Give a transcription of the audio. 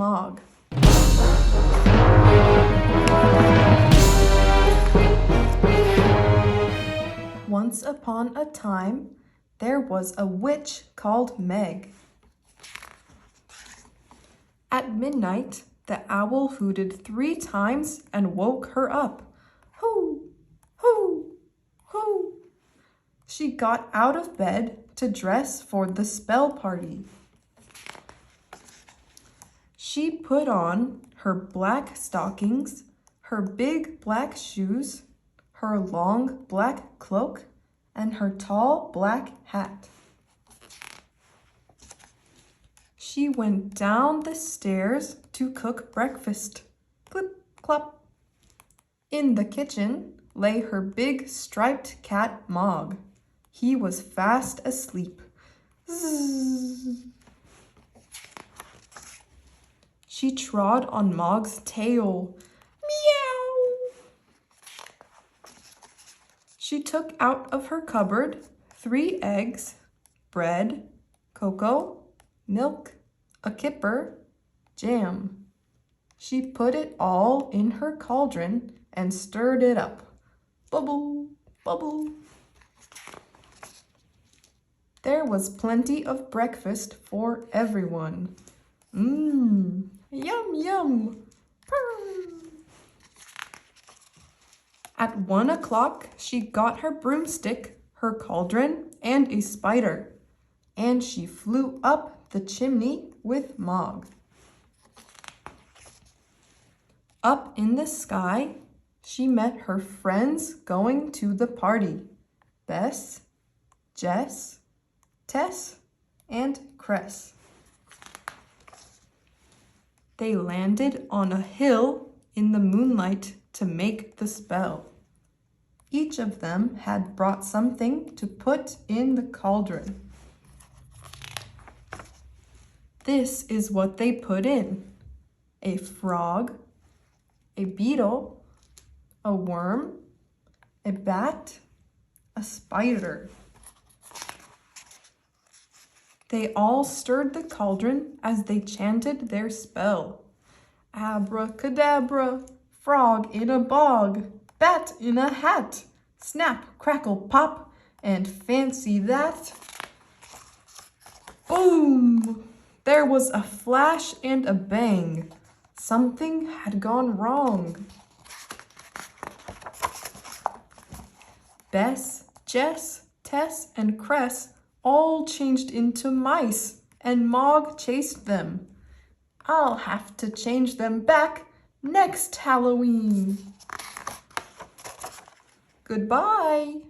Mog. Once upon a time, there was a witch called Meg. At midnight, the owl hooted 3 times and woke her up. Hoo, hoo, hoo. She got out of bed to dress for the spell party. She put on her black stockings, her big black shoes, her long black cloak, and her tall black hat. She went down the stairs to cook breakfast. Clip, clop. In the kitchen lay her big striped cat Mog. He was fast asleep. Zzz. She trod on Mog's tail. Meow! She took out of her cupboard 3 eggs, bread, cocoa, milk, a kipper, jam. She put it all in her cauldron and stirred it up. Bubble, bubble. There was plenty of breakfast for everyone. Mmm, yum, yum. Purr. At 1 o'clock, she got her broomstick, her cauldron, and a spider, and she flew up the chimney with Mog. Up in the sky, she met her friends going to the party. Bess, Jess, Tess, and Cress. They landed on a hill in the moonlight to make the spell. Each of them had brought something to put in the cauldron. This is what they put in: a frog, a beetle, a worm, a bat, a spider. They all stirred the cauldron as they chanted their spell. Abracadabra, frog in a bog, bat in a hat, snap, crackle, pop, and fancy that. Boom! There was a flash and a bang. Something had gone wrong. Bess, Jess, Tess, and Cress all changed into mice, and Mog chased them. I'll have to change them back next Halloween. Goodbye.